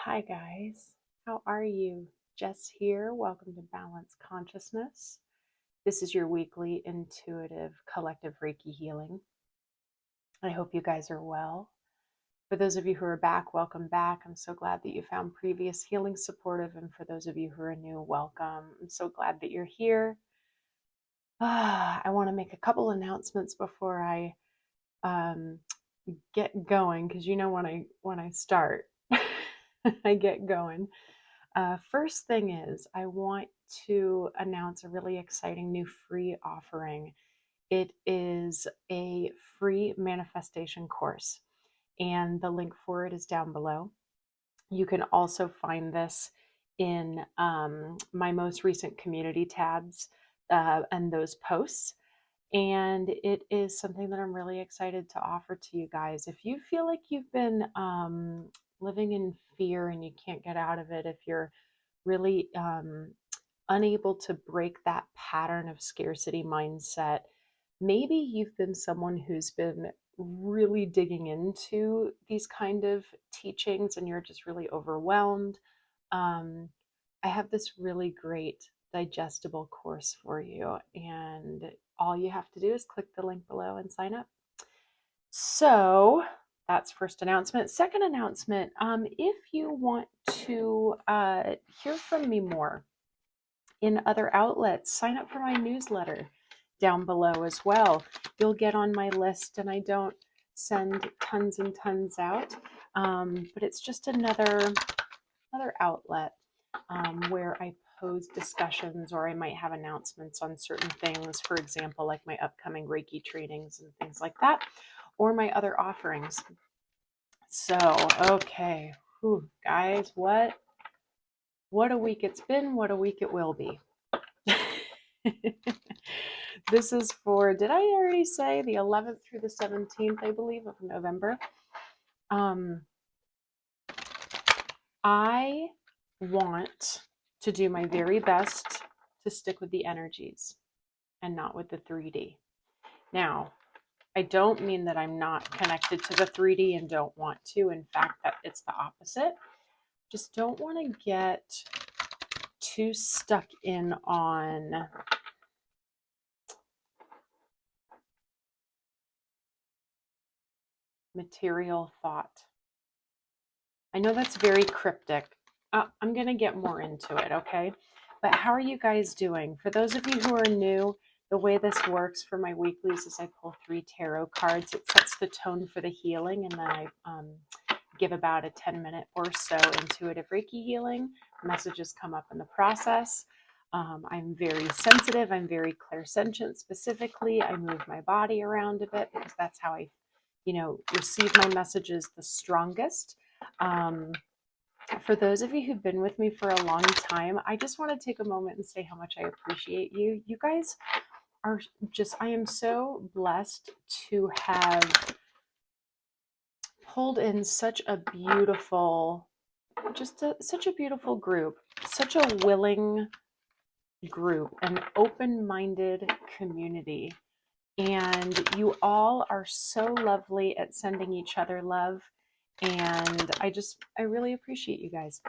Hi, guys. How are you? Jess here. Welcome to Balance Consciousness. This is your weekly intuitive collective Reiki healing. I hope you guys are well. For those of you who are back, welcome back. I'm so glad that you found previous healing supportive. And for those of you who are new, welcome. I'm so glad that you're here. I want to make a couple announcements before I get going, because you know when I start, I get going. First thing is, I want to announce a really exciting new free offering. It is a free manifestation course, and the link for it is down below. You can also find this in my most recent community tabs and those posts. And it is something that I'm really excited to offer to you guys. If you feel like you've been living in fear and you can't get out of it, if you're really unable to break that pattern of scarcity mindset, maybe you've been someone who's been really digging into these kind of teachings and you're just really overwhelmed. I have this really great digestible course for you, and all you have to do is click the link below and sign up. So that's first announcement. Second announcement, if you want to hear from me more in other outlets, sign up for my newsletter down below as well. You'll get on my list, and I don't send tons and tons out, but it's just another outlet where I pose discussions, or I might have announcements on certain things, for example, like my upcoming Reiki trainings and things like that, or my other offerings. So, okay, whew, guys, what a week it's been, what a week it will be. This is for, did I already say the 11th through the 17th, I believe, of November? I want to do my very best to stick with the energies and not with the 3D. Now, I don't mean that I'm not connected to the 3D and don't want to. In fact, that it's the opposite. Just don't want to get too stuck in on material thought. I know that's very cryptic. I'm going to get more into it, okay? But how are you guys doing? For those of you who are new, the way this works for my weeklies is I pull 3 tarot cards. It sets the tone for the healing, and then I give about a 10-minute or so intuitive Reiki healing. Messages come up in the process. I'm very sensitive. I'm very clairsentient specifically. I move my body around a bit because that's how I, receive my messages the strongest. For those of you who've been with me for a long time, I just want to take a moment and say how much I appreciate you. You guys are just, I am so blessed to have pulled in such a beautiful, such a beautiful group, such a willing group, an open-minded community. And you all are so lovely at sending each other love. And I really appreciate you guys.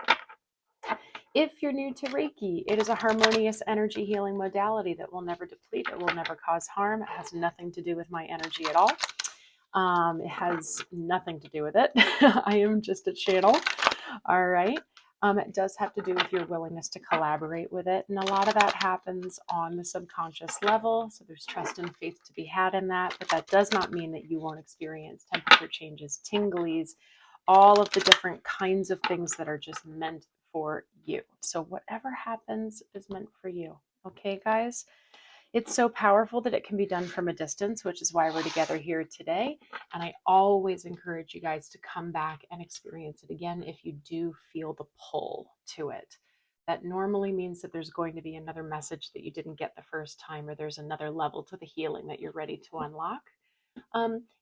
If you're new to Reiki, it is a harmonious energy healing modality that will never deplete. It will never cause harm. It has nothing to do with my energy at all. It has nothing to do with it. I am just a channel. All right. It does have to do with your willingness to collaborate with it. And a lot of that happens on the subconscious level. So there's trust and faith to be had in that. But that does not mean that you won't experience temperature changes, tinglies, all of the different kinds of things that are just meant for you. So whatever happens is meant for you. Okay, guys? It's so powerful that it can be done from a distance, which is why we're together here today. And I always encourage you guys to come back and experience it again if you do feel the pull to it. That normally means that there's going to be another message that you didn't get the first time, or there's another level to the healing that you're ready to unlock.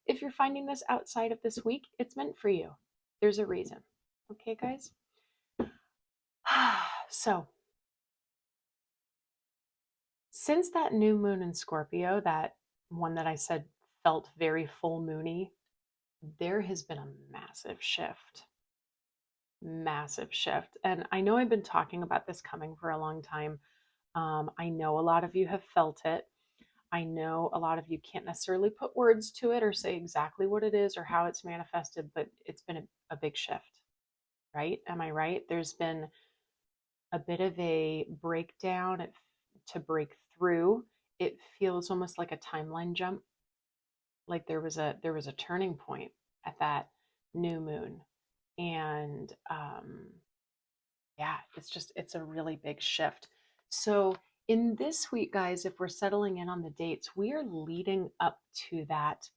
If you're finding this outside of this week, it's meant for you. There's a reason. Okay, guys? So, since that new moon in Scorpio, that one that I said felt very full moony, there has been a massive shift. massive shift. And I know I've been talking about this coming for a long time. I know a lot of you have felt it. I know a lot of you can't necessarily put words to it or say exactly what it is or how it's manifested, but it's been a big shift, right? Am I right? There's been a bit of a breakdown to break through. It feels almost like a timeline jump, like there was a turning point at that new moon, and yeah, it's a really big shift. So in this week, guys, if we're settling in on the dates, we are leading up to that,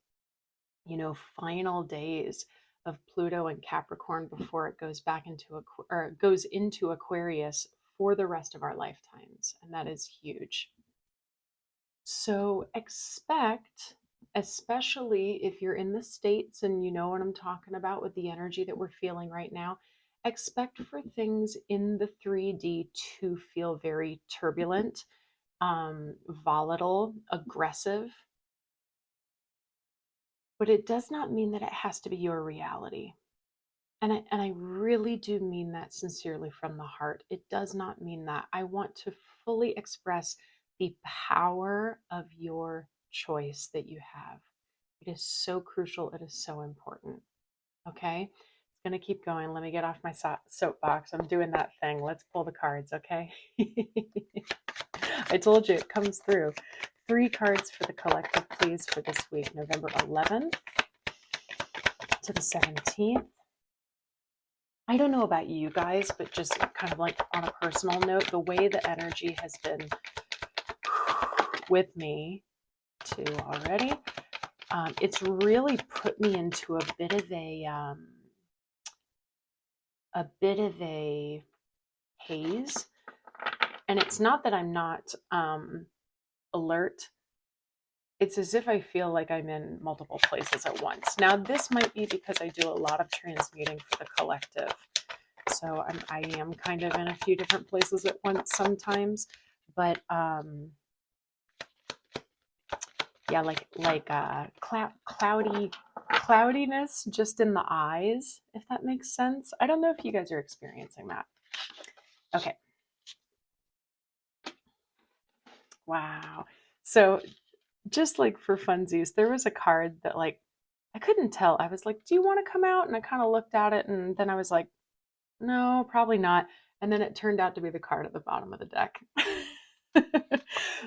final days of Pluto and Capricorn before it goes back into or goes into Aquarius for the rest of our lifetimes, and that is huge. So expect, especially if you're in the States and you know what I'm talking about with the energy that we're feeling right now, expect for things in the 3D to feel very turbulent, volatile, aggressive, but it does not mean that it has to be your reality. And I really do mean that sincerely from the heart. It does not mean that. I want to fully express the power of your choice that you have. It is so crucial. It is so important. Okay? It's going to keep going. Let me get off my soapbox. I'm doing that thing. Let's pull the cards, okay? I told you it comes through. 3 cards for the collective, please, for this week, November 11th to the 17th. I don't know about you guys, but just kind of like on a personal note, the way the energy has been with me too already, it's really put me into a bit of a haze. And it's not that I'm not alert. It's as if I feel like I'm in multiple places at once. Now, this might be because I do a lot of transmuting for the collective. So I am kind of in a few different places at once sometimes, but yeah, cloudiness just in the eyes, if that makes sense. I don't know if you guys are experiencing that. Okay. Wow. So just like for funsies, there was a card that like I couldn't tell. I was like, "Do you want to come out?" And I kind of looked at it, and then I was like, "No, probably not." And then it turned out to be the card at the bottom of the deck.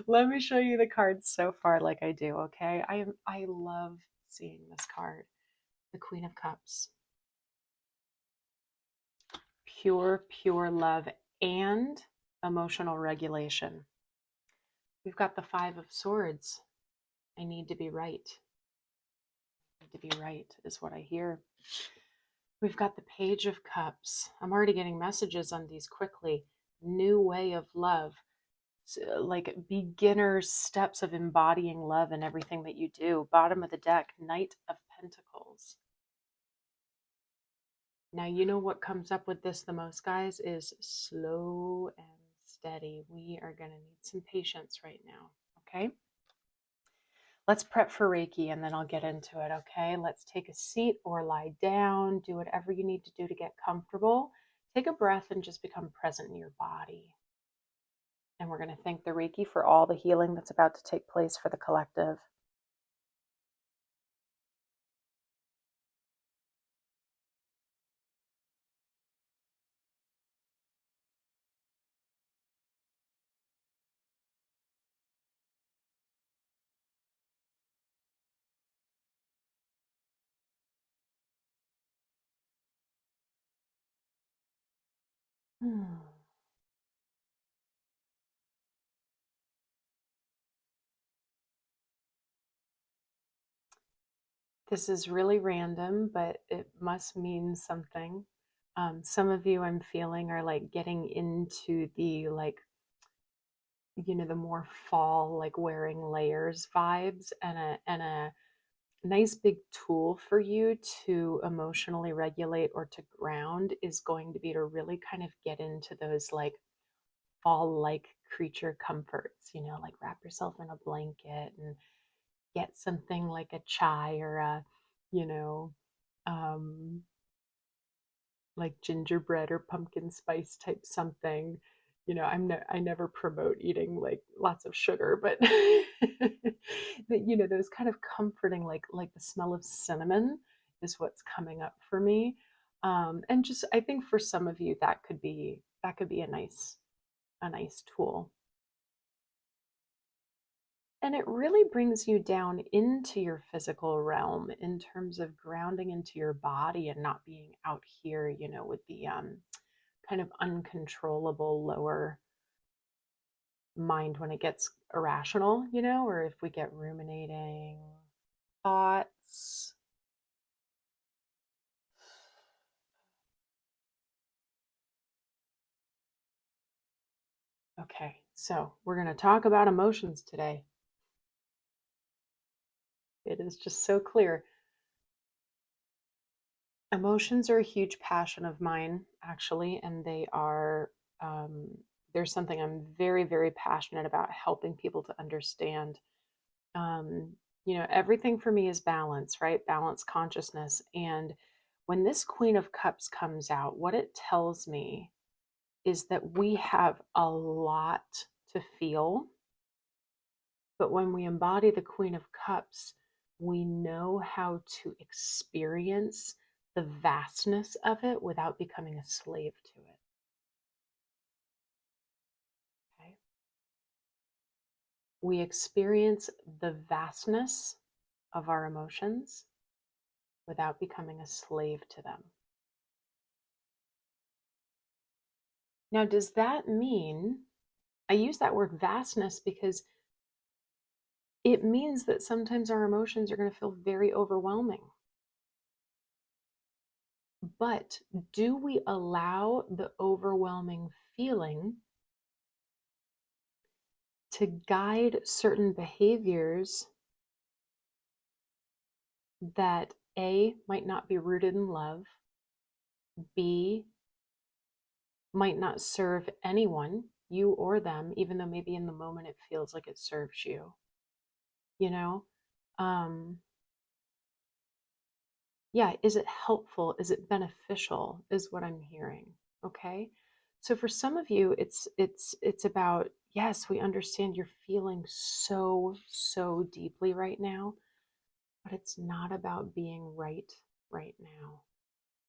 Let me show you the cards so far like I do, okay? I love seeing this card. The Queen of Cups. Pure, pure love and emotional regulation. We've got the Five of Swords. I need to be right. I need to be right is what I hear. We've got the Page of Cups. I'm already getting messages on these quickly. New way of love. Like beginner steps of embodying love in everything that you do. Bottom of the deck, Knight of Pentacles. Now, you know what comes up with this the most, guys, is slow and steady. We are going to need some patience right now, okay? Let's prep for Reiki and then I'll get into it, okay? Let's take a seat or lie down. Do whatever you need to do to get comfortable. Take a breath and just become present in your body. And we're going to thank the Reiki for all the healing that's about to take place for the collective. This is really random, but it must mean something. Some of you I'm feeling are like getting into the the more fall, like wearing layers vibes, and a nice big tool for you to emotionally regulate or to ground is going to be to really kind of get into those like fall like creature comforts, like wrap yourself in a blanket and get something like a chai or a, you know, um, like gingerbread or pumpkin spice type something. I never promote eating like lots of sugar, but those kind of comforting, like the smell of cinnamon is what's coming up for me. And just I think for some of you that could be a nice tool. And it really brings you down into your physical realm in terms of grounding into your body and not being out here, with the kind of uncontrollable lower mind when it gets irrational, or if we get ruminating thoughts. Okay, so we're going to talk about emotions today. It is just so clear. Emotions are a huge passion of mine, actually, and um, there's something I'm very, very passionate about helping people to understand. Everything for me is balance, right? Balance consciousness. And when this Queen of Cups comes out, what it tells me is that we have a lot to feel. But when we embody the Queen of Cups, we know how to experience the vastness of it without becoming a slave to it. Okay? We experience the vastness of our emotions without becoming a slave to them. Now, does that mean, I use that word vastness because it means that sometimes our emotions are going to feel very overwhelming. But do we allow the overwhelming feeling to guide certain behaviors that A, might not be rooted in love, B, might not serve anyone, you or them, even though maybe in the moment it feels like it serves you? You know? Um, yeah, is it helpful? Is it beneficial? Is what I'm hearing. Okay? So for some of you, it's about, yes, we understand you're feeling so deeply right now, but it's not about being right now.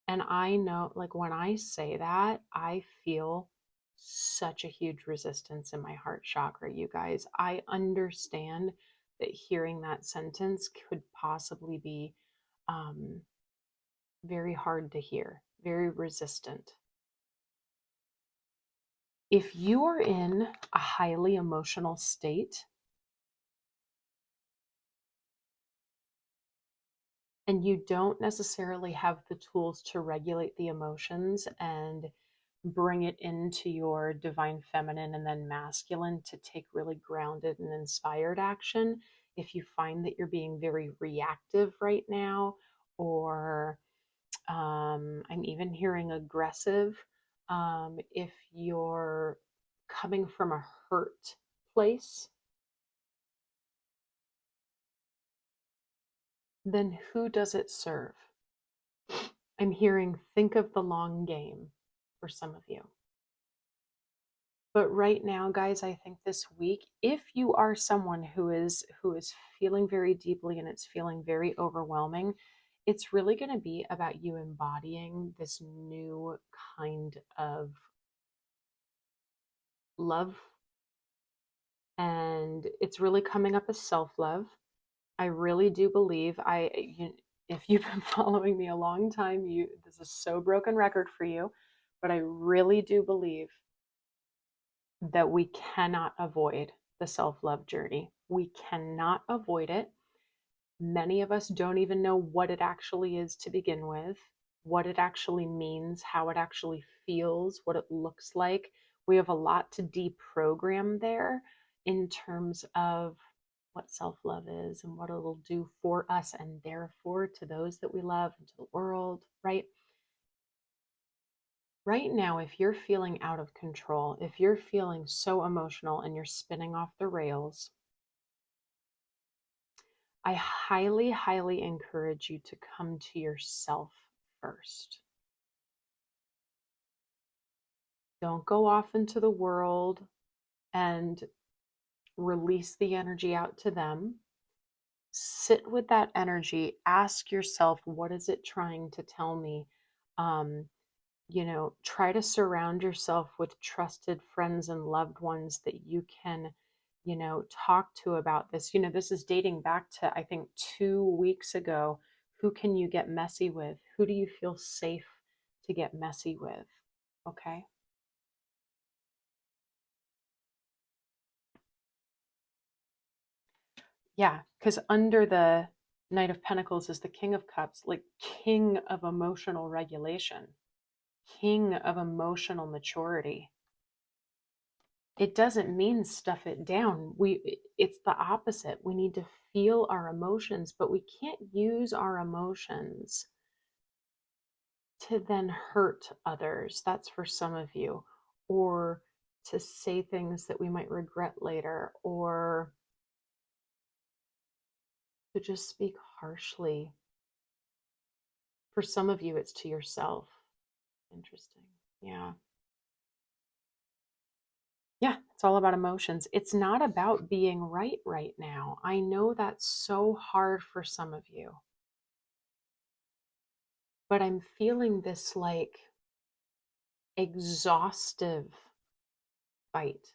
And I know, like, when I say that, I feel such a huge resistance in my heart chakra, you guys. I understand that hearing that sentence could possibly be um, very hard to hear, very resistant. If you are in a highly emotional state and you don't necessarily have the tools to regulate the emotions and bring it into your divine feminine and then masculine to take really grounded and inspired action, if you find that you're being very reactive right now, or I'm even hearing aggressive, if you're coming from a hurt place, then who does it serve? I'm hearing think of the long game for some of you. But right now, guys, I think this week, if you are someone who is feeling very deeply and it's feeling very overwhelming, it's really going to be about you embodying this new kind of love, and it's really coming up as self-love. I really do believe if you've been following me a long time, this is so broken record for you, but I really do believe that we cannot avoid the self-love journey. We cannot avoid it. Many of us don't even know what it actually is to begin with, what it actually means, how it actually feels, what it looks like. We have a lot to deprogram there in terms of what self love is and what it'll do for us and therefore to those that we love and to the world, right? Right now, if you're feeling out of control, if you're feeling so emotional and you're spinning off the rails, I highly, highly encourage you to come to yourself first. Don't go off into the world and release the energy out to them. Sit with that energy. Ask yourself, what is it trying to tell me? Um, try to surround yourself with trusted friends and loved ones that you can, talk to about this. This is dating back to, I think, 2 weeks ago. Who can you get messy with? Who do you feel safe to get messy with? Okay. Yeah, because under the Knight of Pentacles is the King of Cups, like king of emotional regulation, king of emotional maturity. It doesn't mean stuff it down. It's the opposite. We need to feel our emotions, but we can't use our emotions to then hurt others. That's for some of you, or to say things that we might regret later, or to just speak harshly. For some of you, it's to yourself. Interesting. Yeah. Yeah, it's all about emotions. It's not about being right now. I know that's so hard for some of you, but I'm feeling this like exhaustive fight.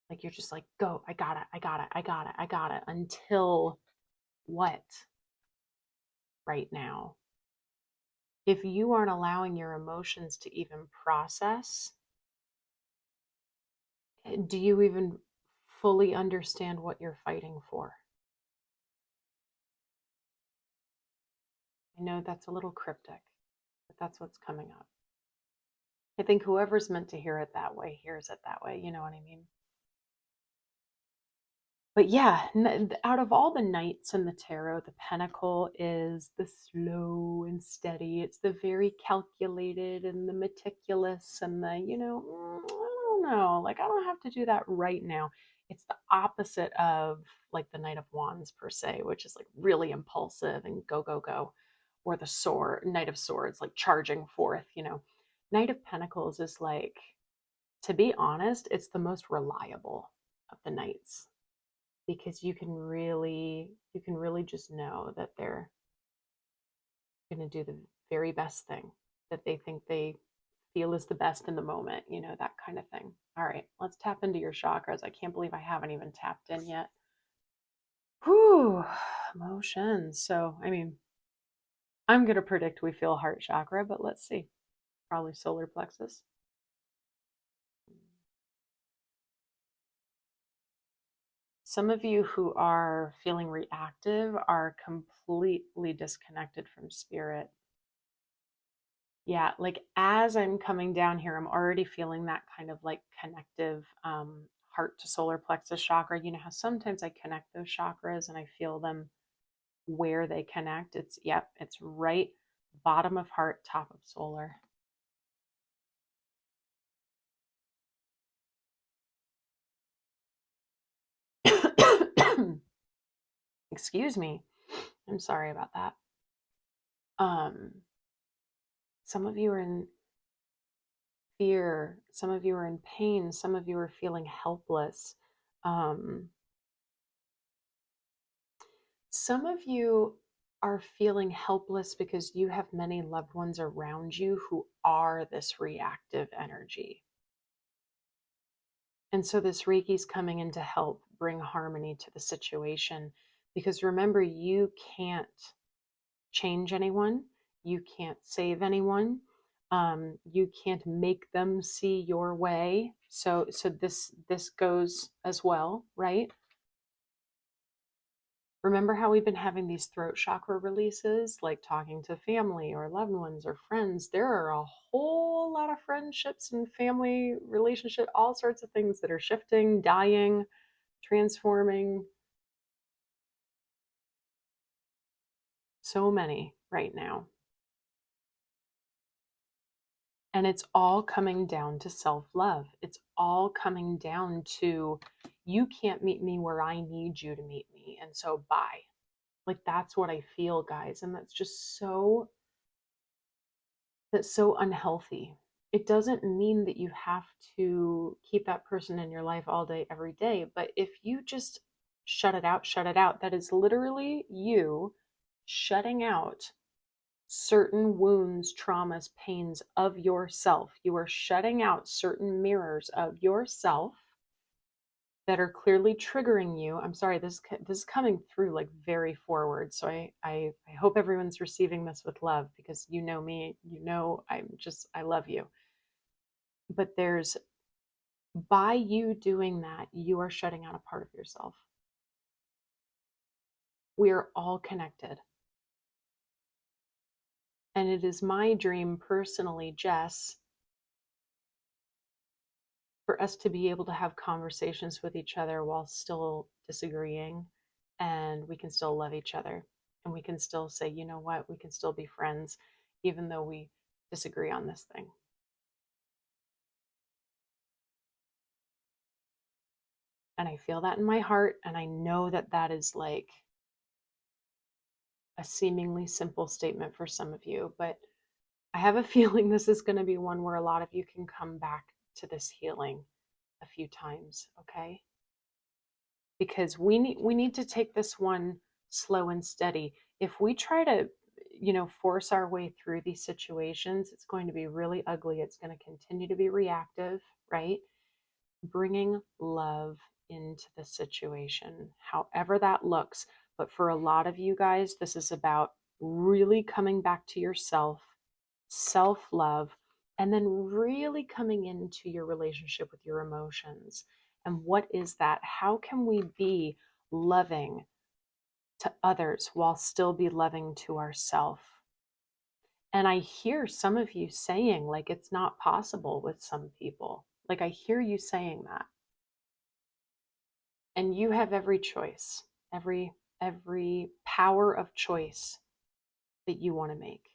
Like you're just like, go, I got it, I got it, I got it, I got it, until what right now? If you aren't allowing your emotions to even process, do you even fully understand what you're fighting for? I know that's a little cryptic, but that's what's coming up. I think whoever's meant to hear it that way hears it that way. You know what I mean? But yeah, out of all the knights in the tarot, the pentacle is the slow and steady. It's the very calculated and the meticulous and the, I don't know, like I don't have to do that right now. It's the opposite of like the Knight of Wands per se, which is like really impulsive and go, go, go. Or the Knight of Swords, like charging forth. Knight of Pentacles is like, to be honest, it's the most reliable of the knights because you can really just know that they're going to do the very best thing that they think they feel is the best in the moment, that kind of thing. All right, let's tap into your chakras. I can't believe I haven't even tapped in yet. Whew, emotions. So, I mean, I'm going to predict we feel heart chakra, but let's see. Probably solar plexus. Some of you who are feeling reactive are completely disconnected from spirit. Yeah, like as I'm coming down here, I'm already feeling that kind of like connective heart to solar plexus chakra. You know how sometimes I connect those chakras and I feel them where they connect. It's right bottom of heart, top of solar. Excuse me. I'm sorry about that. Some of you are in fear, some of you are in pain, some of you are feeling helpless. Um, some of you are feeling helpless because you have many loved ones around you who are this reactive energy. And so this Reiki is coming in to help bring harmony to the situation. Because remember, you can't change anyone, you can't save anyone, you can't make them see your way. So this goes as well, right? Remember how we've been having these throat chakra releases, like talking to family or loved ones or friends? There are a whole lot of friendships and family relationship, all sorts of things that are shifting, dying, transforming. So many right now. And it's all coming down to self love. It's all coming down to you can't meet me where I need you to meet me. And so bye. Like that's what I feel, guys. And that's so unhealthy. It doesn't mean that you have to keep that person in your life all day, every day. But if you just shut it out, that is literally you shutting out certain wounds, traumas, pains of yourself. You are shutting out certain mirrors of yourself that are clearly triggering you. I'm sorry, this is coming through like very forward. So I hope everyone's receiving this with love, because you know me, you know I love you. But there's by you doing that, you are shutting out a part of yourself. We are all connected. And it is my dream personally, Jess, for us to be able to have conversations with each other while still disagreeing, and we can still love each other, and we can still say, you know what, we can still be friends even though we disagree on this thing. And I feel that in my heart, and I know that that is like a seemingly simple statement for some of you, but I have a feeling this is going to be one where a lot of you can come back to this healing a few times, okay? Because we need to take this one slow and steady. If we try to, force our way through these situations, it's going to be really ugly. It's going to continue to be reactive, right? Bringing love into the situation, however that looks. But for a lot of you guys, this is about really coming back to yourself, self love, and then really coming into your relationship with your emotions. And what is that? How can we be loving to others while still be loving to ourselves? And I hear some of you saying, like, it's not possible with some people. Like, I hear you saying that. And you have every choice, every power of choice that you want to make.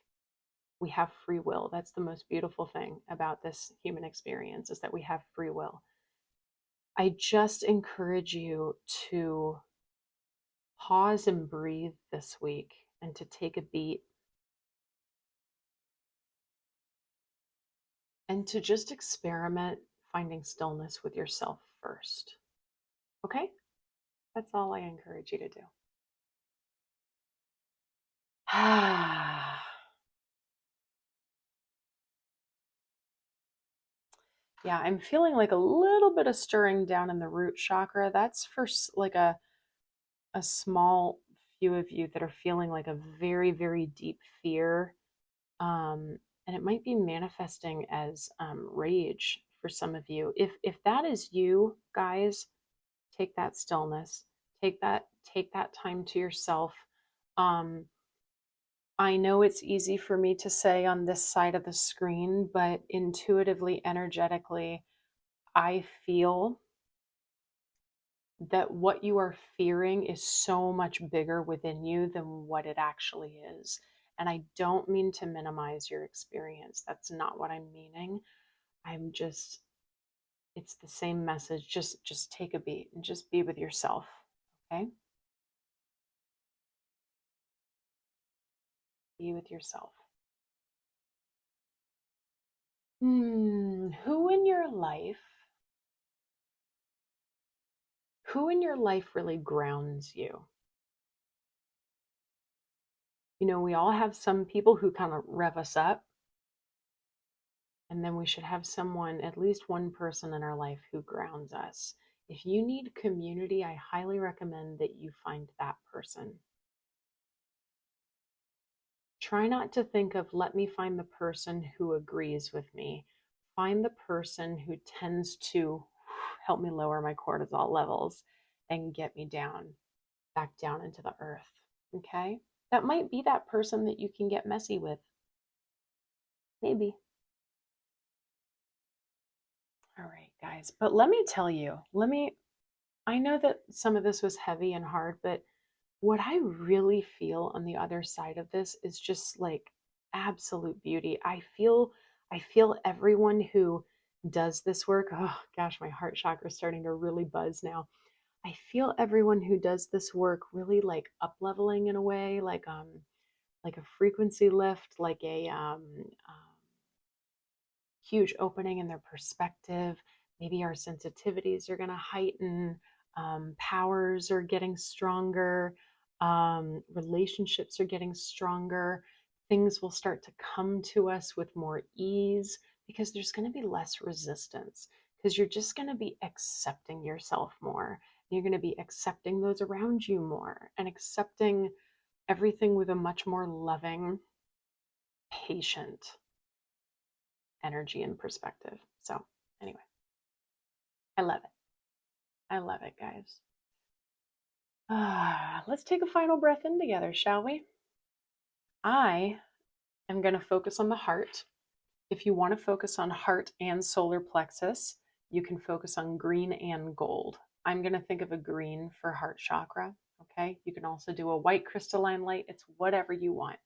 We have free will. That's the most beautiful thing about this human experience, is that we have free will. I just encourage you to pause and breathe this week, and to take a beat, and to just experiment finding stillness with yourself first. Okay? That's all I encourage you to do. Yeah, I'm feeling like a little bit of stirring down in the root chakra. That's for like a small few of you that are feeling like a very, very deep fear. And it might be manifesting as rage for some of you. If that is you, guys, take that stillness, take that time to yourself. Um, I know it's easy for me to say on this side of the screen, but intuitively, energetically, I feel that what you are fearing is so much bigger within you than what it actually is. And I don't mean to minimize your experience. That's not what I'm meaning. I'm just, it's the same message. Just take a beat and just be with yourself. Okay? Be with yourself. Who in your life, really grounds you? We all have some people who kind of rev us up, and then we should have someone, at least one person in our life, who grounds us. If you need community, I highly recommend that you find that person. Try not to think of, let me find the person who agrees with me. Find the person who tends to help me lower my cortisol levels and get me back down into the earth. Okay? That might be that person that you can get messy with. Maybe. All right, guys. But let me tell you, I know that some of this was heavy and hard, but what I really feel on the other side of this is just like absolute beauty. I feel everyone who does this work. Oh gosh, my heart chakra is starting to really buzz now. I feel everyone who does this work really like up leveling in a way, like a frequency lift, like a huge opening in their perspective. Maybe our sensitivities are going to heighten, powers are getting stronger, relationships are getting stronger. Things will start to come to us with more ease because there's going to be less resistance because you're just going to be accepting yourself more. You're going to be accepting those around you more and accepting everything with a much more loving, patient energy and perspective. So, anyway, I love it. I love it, guys. Let's take a final breath in together, shall we? I am going to focus on the heart. If you want to focus on heart and solar plexus, you can focus on green and gold. I'm going to think of a green for heart chakra. Okay. You can also do a white crystalline light. It's whatever you want.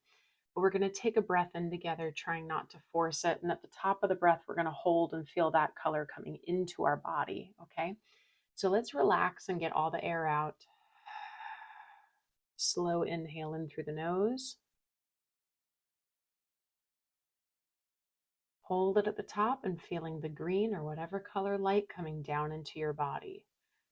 But we're going to take a breath in together, trying not to force it. And at the top of the breath, we're going to hold and feel that color coming into our body. Okay. So let's relax and get all the air out. Slow inhale in through the nose. Hold it at the top and feeling the green or whatever color light coming down into your body.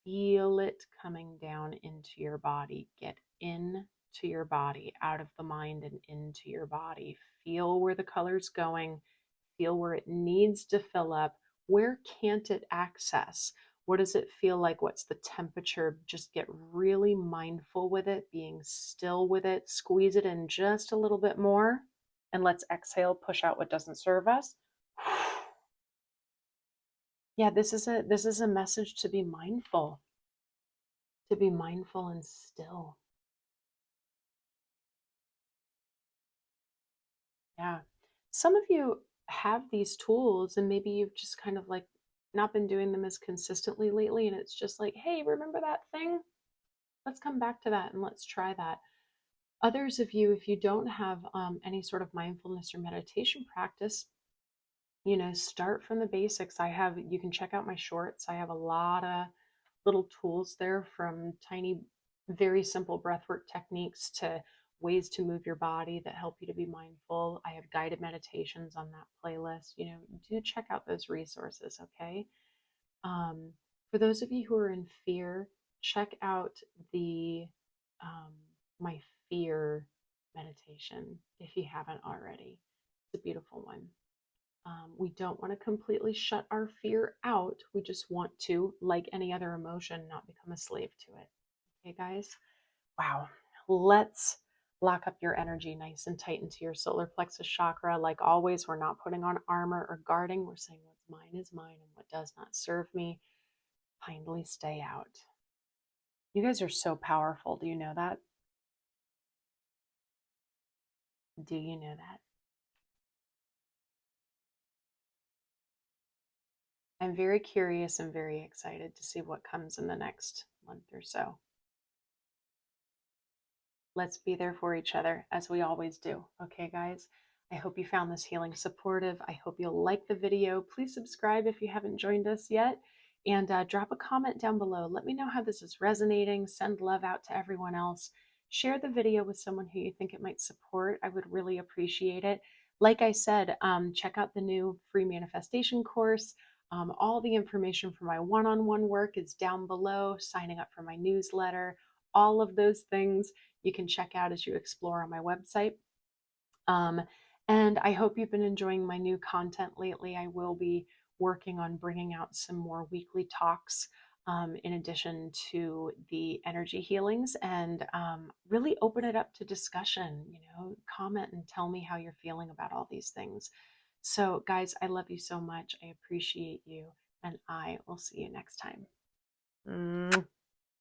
Feel it coming down into your body. Get into your body, out of the mind and into your body. Feel where the color's going. Feel where it needs to fill up. Where can't it access? What does it feel like? What's the temperature? Just get really mindful with it, being still with it. Squeeze it in just a little bit more. And let's exhale, push out what doesn't serve us. Yeah, this is a message to be mindful and still. Yeah. Some of you have these tools and maybe you've just kind of like not been doing them as consistently lately, and it's just like, hey, remember that thing? Let's come back to that and let's try that. Others of you, if you don't have any sort of mindfulness or meditation practice, start from the basics. You can check out my shorts. I have a lot of little tools there, from tiny, very simple breathwork techniques to ways to move your body that help you to be mindful. I have guided meditations on that playlist. Do check out those resources, okay? For those of you who are in fear, check out the my fear meditation if you haven't already. It's a beautiful one. We don't want to completely shut our fear out. We just want to, like any other emotion, not become a slave to it. Okay, guys? Wow. Let's lock up your energy nice and tight into your solar plexus chakra. Like always, we're not putting on armor or guarding. We're saying what's mine is mine, and what does not serve me, kindly stay out. You guys are so powerful. Do you know that? Do you know that? I'm very curious and very excited to see what comes in the next month or so. Let's be there for each other as we always do. Okay, guys? I hope you found this healing supportive. I hope you'll like the video. Please subscribe if you haven't joined us yet. And drop a comment down below. Let me know how this is resonating. Send love out to everyone else. Share the video with someone who you think it might support. I would really appreciate it. Like I said, check out the new free manifestation course. All the information for my one-on-one work is down below. Signing up for my newsletter, all of those things you can check out as you explore on my website. And I hope you've been enjoying my new content lately. I will be working on bringing out some more weekly talks, in addition to the energy healings, and really open it up to discussion. Comment and tell me how you're feeling about all these things. So, guys, I love you so much. I appreciate you, and I will see you next time.